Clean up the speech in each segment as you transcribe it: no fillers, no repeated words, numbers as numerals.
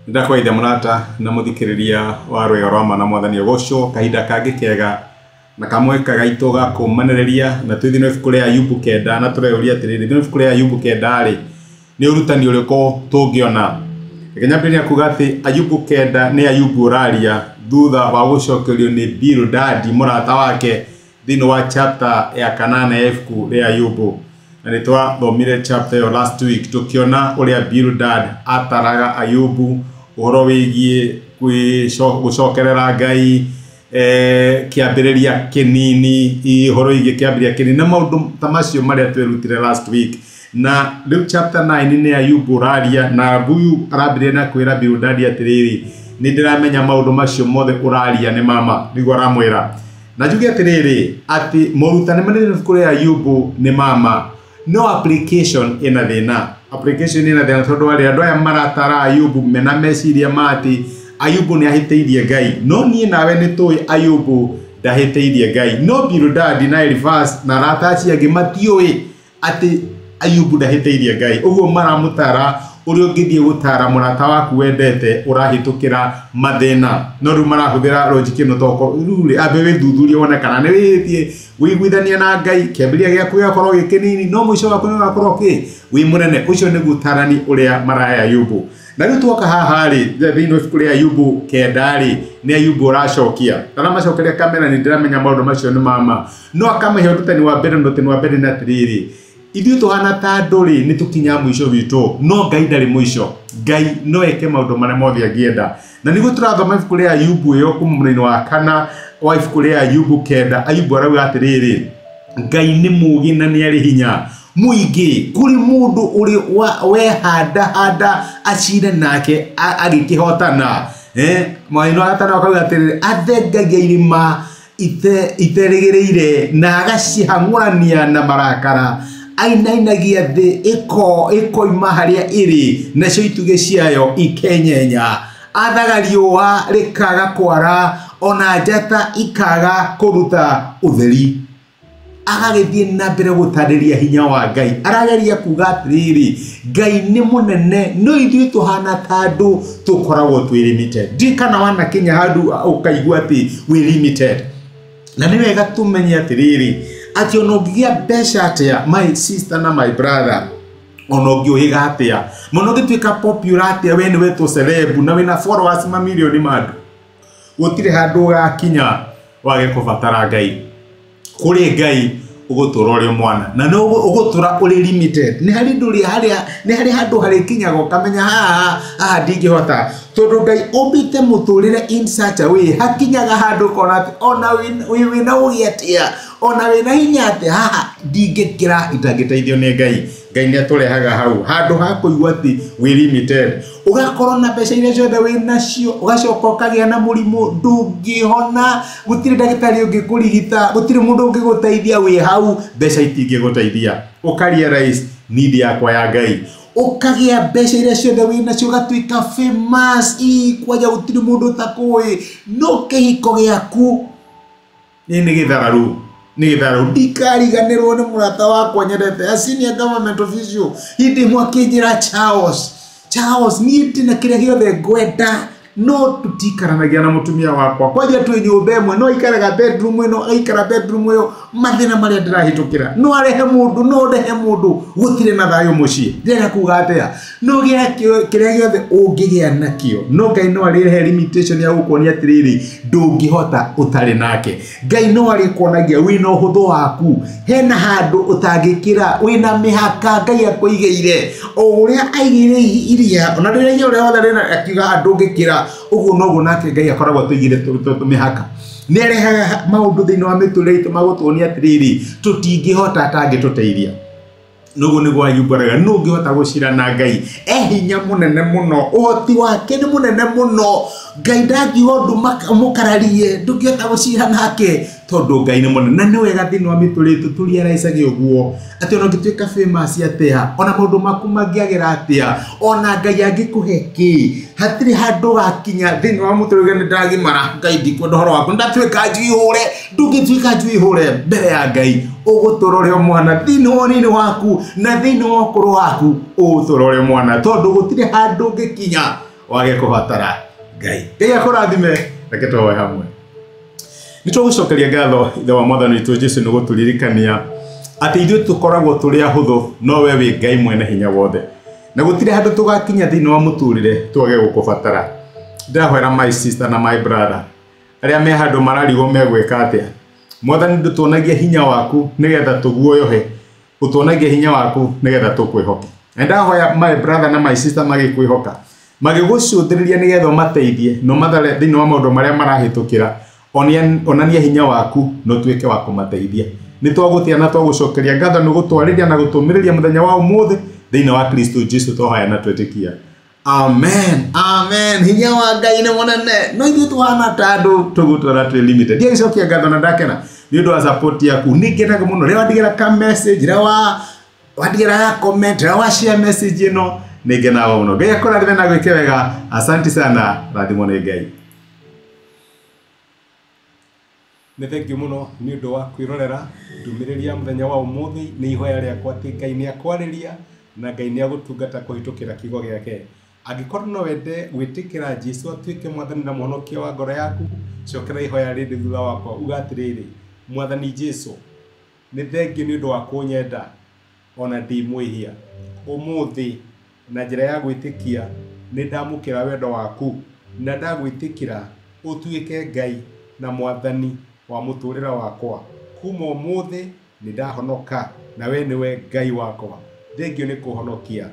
Ndakwaitha munata na muthikiriria wa rwego rwa mana mwathani ogosho kahinda kangi kega na kamwe kagaito ga kumanereria na twithino ibuku ria Ayubu kenda na tureuria atiriri thino ibuku ria Ayubu kenda ri ni urutani uriko tungiona Kenyambirania kuga ati Ayubu kenda ni Ayubu uraria thutha wa gucokerio ni Bildad murata wake thino wa chapter ya 8 ya ibuku ria Ayubu. Na nitwa thomire chapter yo last week tukiona uria Bildad ataraga Ayubu uhoro wigie gucokerera Ngai kiambiriria kinini ihoro wigie kiambiriria kinini na maundu tamacio maria twerutire last week. Na riu chapter 9 ni Ayubu uraria na buyu arabirie na kwira Bildad atiriri ni ndiramenya maundu macio mothe uraria ni mama nigo aramwira na njuge atiriri ati morutani manene kuri Ayubu ni mama no application ina thina tondu ari andu aya maratara Ayubu mena meciria mati Ayubu ni ahiteirie Ngai no nie nawe ni tui Ayubu ndahiteirie Ngai no Bildad na reverse na rataci angi matioi ati Ayubu ndahiteirie Ngai uguo maramutara uri ungithie gutara murata waku wendete urahitukira mathina no ru marahuthira logic ino toko ruri abe withuthurie wona kana ni witie wiguithania na Ngai kiambiria giaku giakorwo gikinini no mwisho wako ni gakorwo ki wi munene ucio ni gutarani uria maraya Ayubu. Na riu twoka haha ri thino ibuku ria Ayubu kenda ri ni Ayubu uracokia kana macokeria kamera ni ndiramenya maundu macio ni mama no akamahe urutani wa mbere na tiriri ithuĩ tuhana ta ndũrĩ nĩ tukinya mwisho witũ no Ngai ndarĩ mwisho. Ngai no eke maũndũ marĩa mothe angĩenda na nĩguo tũrathoma ibuku rĩa Ayubu ĩyo kuma mũthenya wa 4 wa ibuku rĩa Ayubu kenda. Ayubu arauga atĩrĩrĩ Ngai nĩ mũũgĩ na nĩ arĩ hinya mũingĩ kũrĩ mũndũ ũrĩ wehanda acire nake agĩkĩhotana mwaino atana akauga atĩrĩrĩ athengagia irima iterĩgĩrĩire na agacihang'ũrania na marakara ainainagia thĩ ikoima harĩa ĩrĩ nacio ituge ciayo ikenyenya athaga riũa rĩkaga kwara ona njata ikaga kũruta ũtheri agagĩthiĩ na mbere gũtarĩria hinya wa Ngai. Arageria kuga atĩrĩrĩ Ngai nĩ mũnene no ithuĩ tuhana ta andũ tũkoragwo twĩ limited. Ndikana wanakinya handũ ũkaigua atĩ we limited na nĩ wega tumenye atĩrĩrĩ ati ono ngia mbeca atia my sister na my brother ono ngĩũhĩga atia mũno gĩtuĩka popular atia we nĩ wetwo celeb na wĩna followers mamilioni mandu gũtirĩ handũ gakinya wage kũbatara Ngai. Kũrĩ Ngai ũgũtũra ũrĩ mwana na no ũgũtũra ũrĩ limited nĩ harĩ ndũrĩ nĩ harĩ handũ harĩ kinyaga ũkamenya haha ndingĩhota tondu Ngai ombite mũtũrĩre in such a way hakinyaga handũ kona atĩ ona wĩna ũgĩatia ona wĩna hinya atĩ haha ndingĩkĩra itangĩteithio nĩ Ngai. Ngai nĩ atũrehaga hau handũ ha kũigua atĩ wĩ limited ũgakorwo na mbeca iria ciothe wĩ nacio ũgacoka ũkagĩa na mũrimũ ndũngĩhona gũtirĩ ndagĩtarĩ ũngĩkũrigita gũtirĩ mũndũ ũngĩgũteithia wĩ hau mbeca itingĩgũteithia ũkarealize need yakwa ya Ngai ũkagĩa mbeca iria ciothe wĩ nacio ũgatuĩka famous kwanja gũtirĩ mũndũ ũtakũĩ no kĩhiko gĩaku nĩ gĩthararu ndikariganĩrwo nĩ mũrata wakwa nyendete a senior government official hindi mwakĩnjĩra Charles niĩ ndĩ na kĩrĩa gĩothe ngwenda no tutikaranagia na mũtumia wakwa kwanja twĩ nyũmba ĩmwe no ikaraga bedroom ĩno aikara bedroom ĩyo mathĩna marĩa ndĩrahĩtũkĩra no arehe mũndũ no ndehe mũndũ gũtirĩ na thayũ mũciĩ ndĩrenda kuga atĩa no kĩrĩa gĩothe ũngĩgĩa nakĩo no Ngai no arĩhe limitation ya gũkuonia atĩrĩrĩ ndũngĩhota ũtarĩ nake. Ngai no arĩkuonagia wĩna ũhũthũ waku hena handũ ũtangĩkĩra wĩna mĩhaka Ngai akũigĩire o ũrĩa aigĩire iria ona ndĩrĩa ũrĩa wothe rĩna akiuga ndũngĩkĩra uguo noguo nake Ngai akoragwo tuigire mĩhaka nĩ arehaga maũndũ thĩinĩ wa mĩtũrĩre itũ magũtuonia atĩrĩrĩ tũtingĩhota atangĩtũteithia. Noguo nĩguo Ayubu arauga no ũngĩhota gũcira na Ngai hinya mũnene mũno ũhoti wake nĩ mũnene mũno Ngai ndangiuga ũndũ mũkararie ndũngĩhota gũcira nake tondu Ngai nĩ mũnene na nĩ wega thĩinĩ wa mĩtũrĩre itũ tũrealize ũguo atĩ ona ũngĩtuĩka famous atĩa ona maũndũ maku mangĩagĩra atĩa ona Ngai angĩkũhe kĩ hatirĩ handũ gakinya thĩinĩ wa mũtũrĩre nĩ ndagimara Ngai ndikwenda ũhoro waku ndatuĩka njũihũre ndũngĩtuĩka njũihũre mbere ya Ngai ũgũtũra ũrĩ mwana thĩinĩ wa ũnini waku na thĩinĩ wa ũkũrũ waku ũgũtũra ũrĩ mwana tondu gũtirĩ handũ ũngĩkinya wage kubatara Ngai. Ngai akurathime, reke tũhoe hamwe. Nĩtũgũcokeria ngatho ithe wa Mwathani witũ Jesũ nĩ gũtũririkania atĩ ithuĩ tũkoragwo tũrĩ ahũthũ, no we wĩ Ngai mwene hinya wothe, na gũtirĩ handũ tũgakinya thĩinĩ wa mũtũrĩre twage gũkũbatara. Ndĩrahoera my sister na my brother arĩa me handũ mararigwo megwĩka atĩa. Mwathani ndũtuonagia hinya waku nĩgetha tũguoyohe, ũtuonagia hinya waku nĩgetha tũkwĩhoke. Na ndahoya my brother na my sister magĩkwĩhoka, magĩgũcũthĩrĩria nĩgetha ũmateithie no mathare thĩinĩ wa maũndũ marĩa marahĩtũkĩra, onania hinya waku no tuĩke wa kũmateithia. Nĩ twagũtia na twagũcokeria ngatho nĩ gũtwarĩria na gũtũmĩrĩria mũthenya wa ũmũthĩ thĩinĩ wa Kristo Jesũ tũhoya na twĩtĩkia. Amen. Amen. Hinya wa Ngai nĩ mũnene. No ithuĩ tũhana ta andũ tũgũtũra twĩ limited. Ndiagĩcokia ngatho na ndakena nĩ ũndũ wa support yaku. Nĩngenaga mũno rĩrĩa wandigĩra ka message, rĩrĩa wandigĩra comment, rĩrĩa wa share message ĩno. Nĩngenaga mũno. Ngai akũrathime na gwĩke wega. Asante sana. Rathimwo nĩ Ngai. Nĩ thengiũ mũno nĩ ũndũ wa kwĩrorera ndũmĩrĩri ya mũthenya wa ũmũthĩ. Nĩ ihoya rĩakwa atĩ Ngai nĩ akwarĩria na Ngai nĩ agũtungata kũhĩtũkĩra kiugo gĩake. Angĩkorwo no wende gwĩtĩkĩra Jesũ atuĩke Mwathani na Mũhonokia wa ngoro yaku, cokera ihoya rĩrĩ thutha wakwa, uga atĩrĩrĩ: Mwathani Jesũ, nĩ thengiũ nĩ ũndũ wa kũnyenda ona ndĩ mwĩhia. Ũmũthĩ na njĩra ya gwĩtĩkia nĩ ndamũkĩra wendo waku na ndagwĩtĩkĩra ũtuĩke Ngai na Mwathani wa mũtũrĩre wakwa. Kuma ũmũthĩ nĩ ndahonoka na we nĩwe Ngai wakwa. Thengiũ nĩ kũhonokia.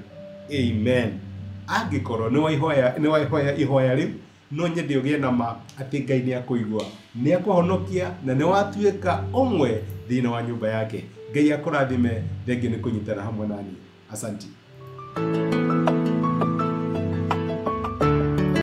Amen. Angĩkorwo nĩ waihoya ihoya rĩu, no nyende ũgĩe na ma atĩ Ngai nĩ akũigua, nĩ akũhonokia na nĩ watuĩka ũmwe thĩinĩ wa nyũmba yake. Ngai akũrathime. Thengiũ nĩ kũnyitana hamwe nani. Asante.